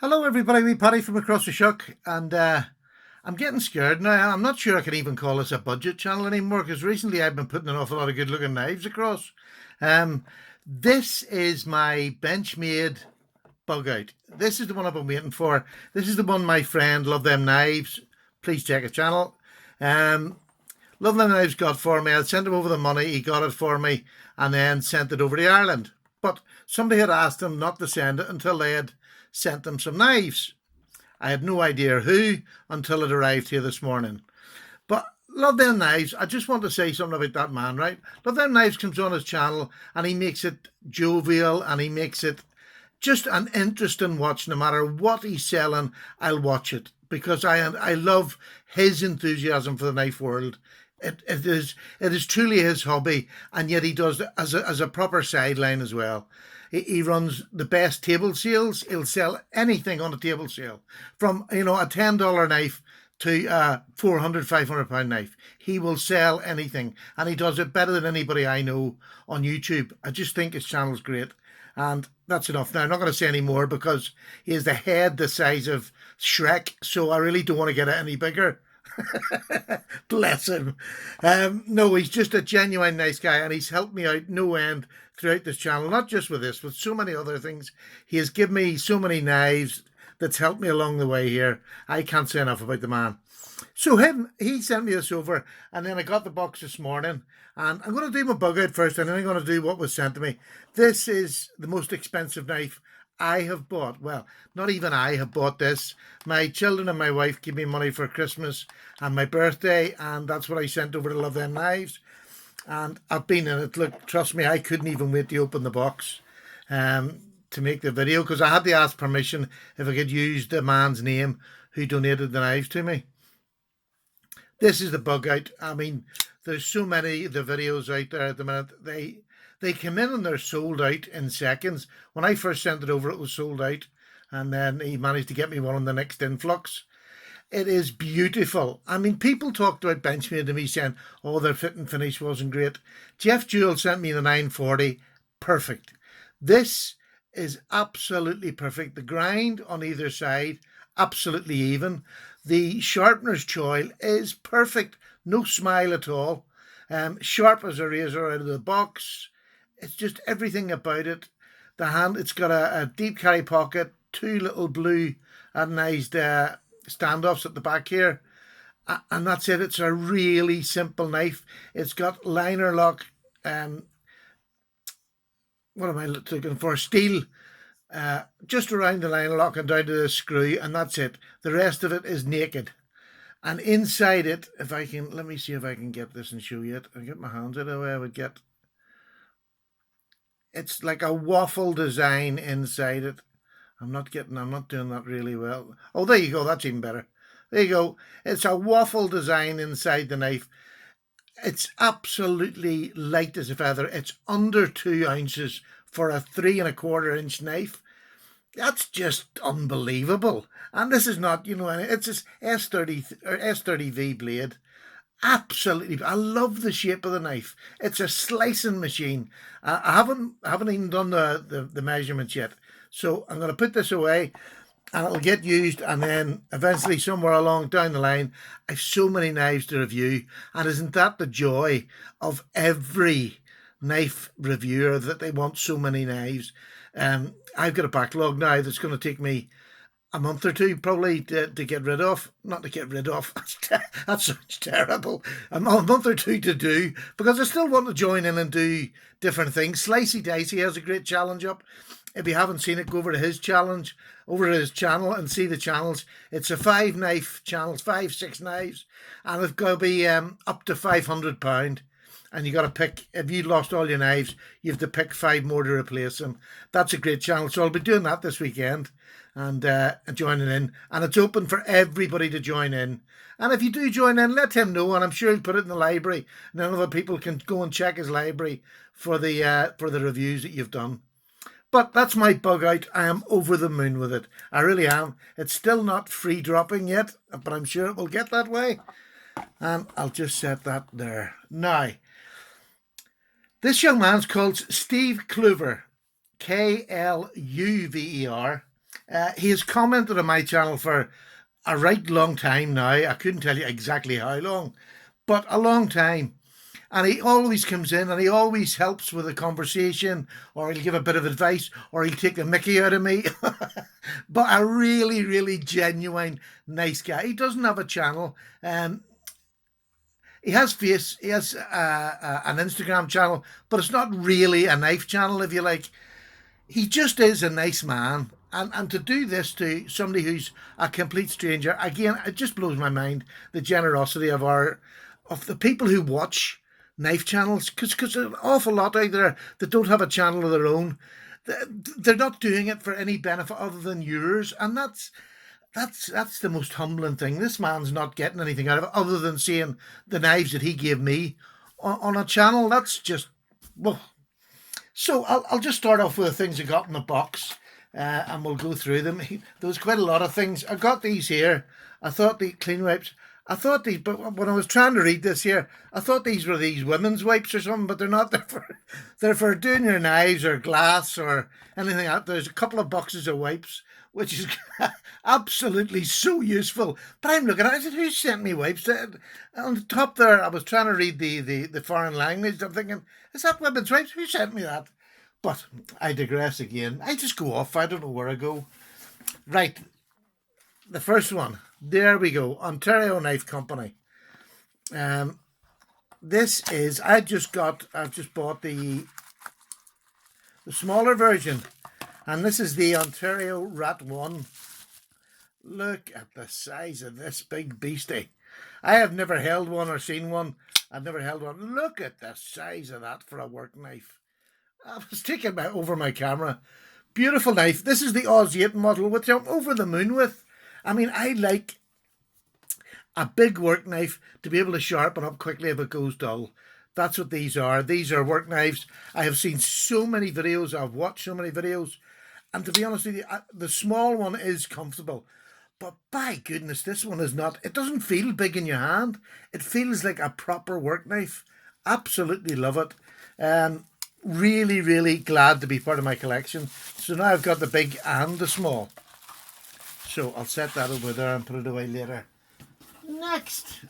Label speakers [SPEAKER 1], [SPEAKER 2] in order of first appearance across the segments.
[SPEAKER 1] Hello, everybody. We Paddy from across the shuck, and I'm getting scared now. I'm not sure I can even call this a budget channel anymore because recently I've been putting an awful lot of good-looking knives across. Um, this is my Benchmade bug out. This is the one I've been waiting for. This is the one my friend Love Them Knives. Please check his channel. Um, Love Them Knives got for me. I sent him over the money. He got it for me, and then sent it over to Ireland. But somebody had asked him not to send it until they had sent them some knives. I had no idea who until it arrived here this morning. But Love Them Knives, I just want to say something about that man, right? Love Them Knives comes on his channel and he makes it jovial and he makes it just an interesting watch. No matter what he's selling, I'll watch it because I love his enthusiasm for the knife world. It is truly his hobby, and yet he does it as a proper sideline as well. He runs the best table sales. He'll sell anything on a table sale, from a $10 knife to a 400, £500 knife. He will sell anything, and he does it better than anybody I know on YouTube. I just think his channel's great, and that's enough. Now I'm not going to say any more because he has the head the size of Shrek, so I really don't want to get it any bigger. Bless him. No, he's just a genuine nice guy, and he's helped me out no end throughout this channel, not just with this, but so many other things. He has given me so many knives that's helped me along the way here. I can't say enough about the man. So he sent me this over, and then I got the box this morning, and I'm going to do my bug out first, and then I'm going to do what was sent to me. This is the most expensive knife I have bought. Well, not even I have bought this. My children and my wife give me money for Christmas and my birthday, and that's what I sent over to Love Them Knives. And I've been in it. Look, trust me, I couldn't even wait to open the box to make the video because I had to ask permission if I could use the man's name who donated the knives to me. This is the bug out. I mean, there's so many of the videos out there at the minute. They come in and they're sold out in seconds. When I first sent it over, it was sold out, and then he managed to get me one on the next influx. It is beautiful. I mean, people talked about Benchmade to me saying, oh, their fit and finish wasn't great. Jeff Jewell sent me the 940. Perfect. This is absolutely perfect. The grind on either side, absolutely even. The sharpener's choil is perfect. No smile at all. Sharp as a razor out of the box. It's just everything about it. The hand, it's got a deep carry pocket, two little blue anodized standoffs at the back here, and that's it. It's a really simple knife. It's got liner lock. What am I looking for? Steel. Just around the liner lock and down to the screw, and that's it. The rest of it is naked. And inside it, if I can, let me see if I can get this and show you it. I'll get my hands out of the way I would get. It's like a waffle design inside it. I'm not doing that really well. Oh, there you go. That's even better. There you go. It's a waffle design inside the knife. It's absolutely light as a feather. It's under 2 ounces for a 3¼ inch knife. That's just unbelievable. And this is not, it's this S30 or S30V blade. Absolutely, I love the shape of the knife. It's a slicing machine. I haven't even done the measurements yet, so I'm going to put this away, and it'll get used, and then eventually somewhere along down the line, I've so many knives to review, and isn't that the joy of every knife reviewer, that they want so many knives? I've got a backlog now that's going to take me a month or two probably to get rid of. Not to get rid of, that sounds terrible. A month or two to do, because I still want to join in and do different things. Slicey Dicey has a great challenge up. If you haven't seen it, go over to his channel and see the channels. It's a 5 knife channel, 6 knives, and it's got to be up to £500. And you got to pick, if you lost all your knives, you have to pick 5 more to replace them. That's a great channel. So I'll be doing that this weekend and joining in. And it's open for everybody to join in. And if you do join in, let him know, and I'm sure he'll put it in the library. And then other people can go and check his library for the reviews that you've done. But that's my bug out. I am over the moon with it. I really am. It's still not free dropping yet, but I'm sure it will get that way. And I'll just set that there. Now, this young man's called Steve Kluver, Kluver. He has commented on my channel for a right long time now. I couldn't tell you exactly how long, but a long time. And he always comes in and he always helps with a conversation, or he'll give a bit of advice, or he'll take the mickey out of me. But a really, really genuine, nice guy. He doesn't have a channel. He has an Instagram channel, but it's not really a knife channel, if you like. He just is a nice man. And to do this to somebody who's a complete stranger, again, it just blows my mind, the generosity of the people who watch knife channels, because there's an awful lot out there that don't have a channel of their own. They're not doing it for any benefit other than yours, and that's the most humbling thing. This man's not getting anything out of it other than seeing the knives that he gave me on a channel. That's just, well. So I'll just start off with the things I got in the box, and we'll go through them. There was quite a lot of things. I got these here. I thought the clean wipes. But when I was trying to read this here, I thought these were these women's wipes or something, but they're not. They're for doing your knives or glass or anything else. There's a couple of boxes of wipes, which is absolutely so useful. But I'm looking at it, I said, who sent me wipes? On the top there, I was trying to read the foreign language. I'm thinking, is that women's wipes? Who sent me that? But I digress again. I just go off. I don't know where I go. Right. The first one. There we go. Ontario Knife Company. This is, I've just bought the smaller version. And this is the Ontario Rat 1. Look at the size of this big beastie. I have never held one or seen one. I've never held one. Look at the size of that for a work knife. I was taking over my camera. Beautiful knife. This is the Oz 8 model, which I'm over the moon with. I mean, I like a big work knife to be able to sharpen up quickly if it goes dull. That's what these are. These are work knives. I have seen so many videos. I've watched so many videos. And to be honest with you, the small one is comfortable. But by goodness, this one is not. It doesn't feel big in your hand. It feels like a proper work knife. Absolutely love it. Really, really glad to be part of my collection. So now I've got the big and the small. So I'll set that over there and put it away later. Next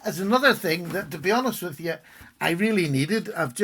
[SPEAKER 1] is another thing that, to be honest with you, I really needed. I've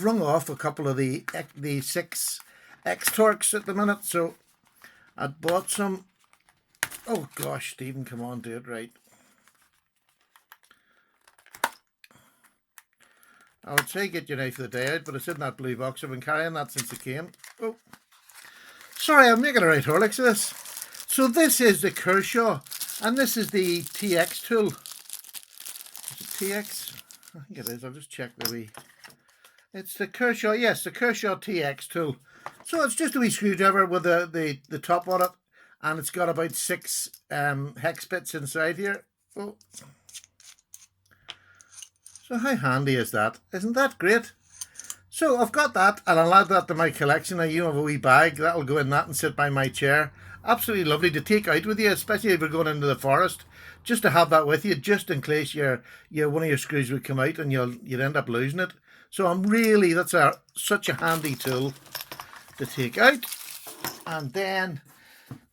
[SPEAKER 1] rung off a couple of the 6 X-Torques at the minute, so I bought some. Oh gosh, Stephen, come on, do it right. I would say get your knife of the day out, but it's in that blue box. I've been carrying that since it came. Oh, sorry, I'm making a right horlicks of this. So this is the Kershaw, and this is the TX tool. Is it TX? I think it is. I'll just check the wee. It's the Kershaw, yes, the Kershaw TX tool. So it's just a wee screwdriver with the top on it, and it's got about 6 hex bits inside here. Oh. So how handy is that? Isn't that great? So I've got that, and I'll add that to my collection. Now, you have a wee bag, that'll go in that and sit by my chair. Absolutely lovely to take out with you, especially if you're going into the forest. Just to have that with you, just in case one of your screws would come out and you'd end up losing it. So that's such a handy tool to take out. And then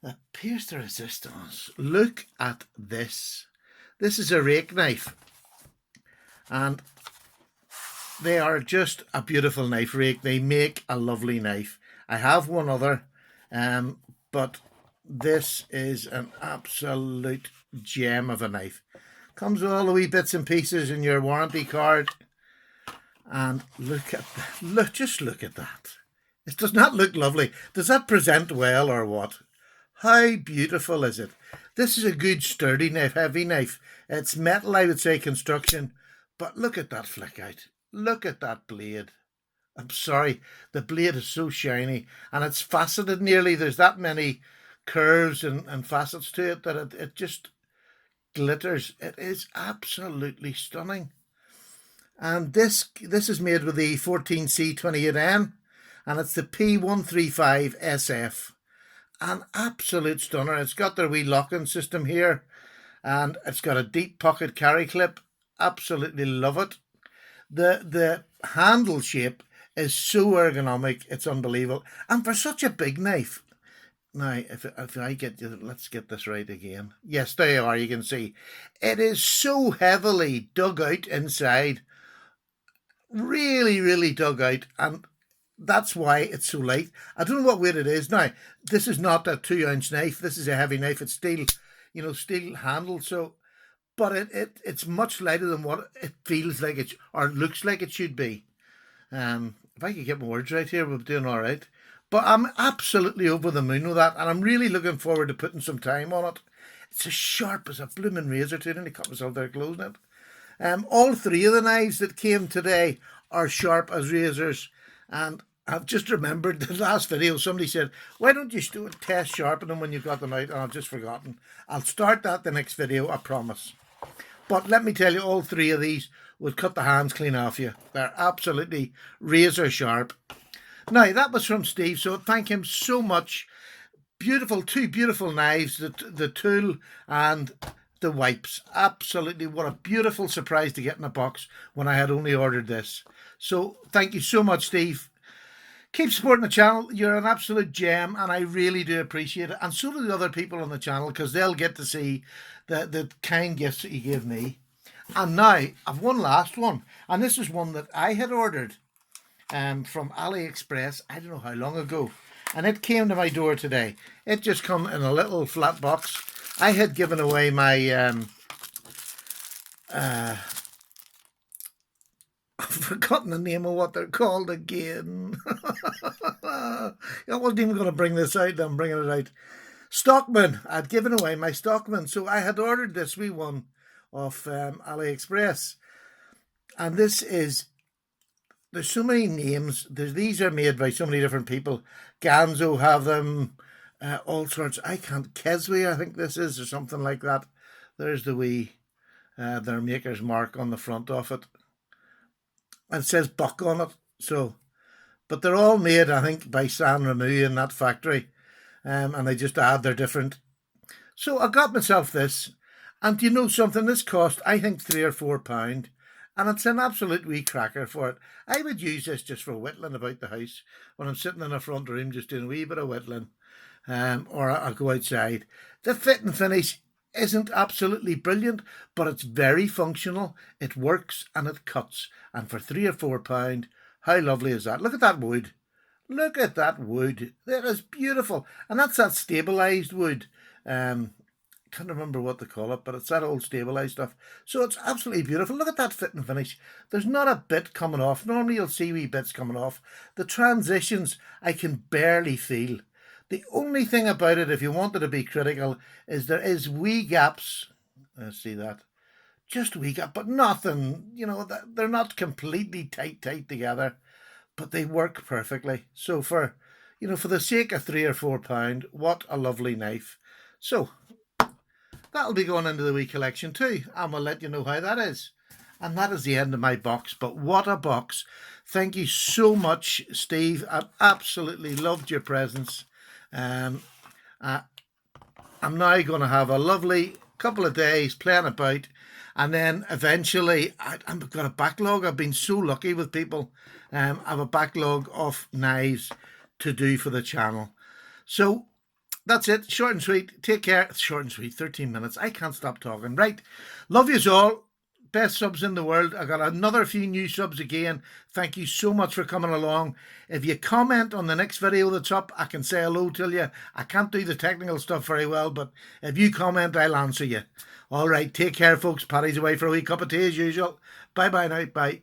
[SPEAKER 1] the pièce de résistance. Look at this. This is a rake knife. And they are just a beautiful knife rake. They make a lovely knife. I have one other, but this is an absolute gem of a knife. Comes with all the wee bits and pieces in your warranty card. And look at that. Just look at that. It does not look lovely. Does that present well or what? How beautiful is it? This is a good sturdy knife, heavy knife. It's metal, I would say, construction. But look at that flick out. Look at that blade. I'm sorry, the blade is so shiny and it's faceted nearly. There's that many curves and facets to it that it just glitters. It is absolutely stunning. And this is made with the 14C28N, and it's the P135SF. An absolute stunner. It's got their wee locking system here, and it's got a deep pocket carry clip. Absolutely love it. The handle shape is so ergonomic, it's unbelievable. And for such a big knife, Now, if I get you, let's get this right again. Yes, there you are. You can see it is so heavily dug out inside, really, really dug out, and that's why it's so light. I don't know what weight it is. Now, this is not a 2 ounce knife. This is a heavy knife. It's steel, steel handle. So, but it's much lighter than what it feels like it or looks like it should be. If I could get my words right here, we're doing all right. But I'm absolutely over the moon with that, and I'm really looking forward to putting some time on it. It's as sharp as a blooming razor too. I nearly cut myself there closing it. All three of the knives that came today are sharp as razors, and I've just remembered the last video somebody said, why don't you do a test sharpen them when you've got them out? And I've just forgotten. I'll start that the next video, I promise. But let me tell you, all three of these would cut the hands clean off you. They're absolutely razor sharp. Now, that was from Steve, so thank him so much. Beautiful, two beautiful knives, the tool and the wipes. Absolutely, what a beautiful surprise to get in a box when I had only ordered this. So thank you so much, Steve. Keep supporting the channel. You're an absolute gem, and I really do appreciate it. And so do the other people on the channel, because they'll get to see the kind gifts that you give me. And now, I've one last one. And this is one that I had ordered from AliExpress, I don't know how long ago. And it came to my door today. It just come in a little flat box. I had given away my... I've forgotten the name of what they're called again. I wasn't even going to bring this out. I'm bringing it out. Stockman. I'd given away my Stockman. So I had ordered this wee one off AliExpress. And this is... There's so many names. These are made by so many different people. Ganzo have them. All sorts. I can't... Keswe, I think this is, or something like that. There's the wee... their maker's mark on the front of it. And it says Buck on it. So, but they're all made, I think, by San Remu in that factory. And they just add their different. So I got myself this. And do you know something? This cost, I think, £3 or £4. And it's an absolute wee cracker for it. I would use this just for whittling about the house. When I'm sitting in the front room just doing a wee bit of whittling. Or I'll go outside. The fit and finish isn't absolutely brilliant, but it's very functional. It works and it cuts. And for £3 or £4, how lovely is that? Look at that wood. Look at that wood. That is beautiful. And that's that stabilised wood. Can't remember what they call it, but it's that old stabilised stuff. So it's absolutely beautiful. Look at that fit and finish. There's not a bit coming off. Normally you'll see wee bits coming off. The transitions I can barely feel. The only thing about it, if you wanted to be critical, is there is wee gaps. Let's see that. Just wee gap, but nothing, they're not completely tight together, but they work perfectly. So for the sake of £3 or £4, what a lovely knife. So that'll be going into the wee collection too, and we'll let you know how that is. And that is the end of my box, but what a box. Thank you so much, Steve. I absolutely loved your presence. I'm now going to have a lovely couple of days playing about, and then eventually I've got a backlog. I've been so lucky with people. I have a backlog of knives to do for the channel. So that's it. Short and sweet. Take care. Short and sweet. 13 minutes. I can't stop talking. Right. Love yous all. Best subs in the world. I got another few new subs again. Thank you so much for coming along. If you comment on the next video that's up, I can say hello to you. I can't do the technical stuff very well, but if you comment, I'll answer you. All right, take care, folks. Paddy's away for a wee cup of tea as usual. Bye-bye now. Bye.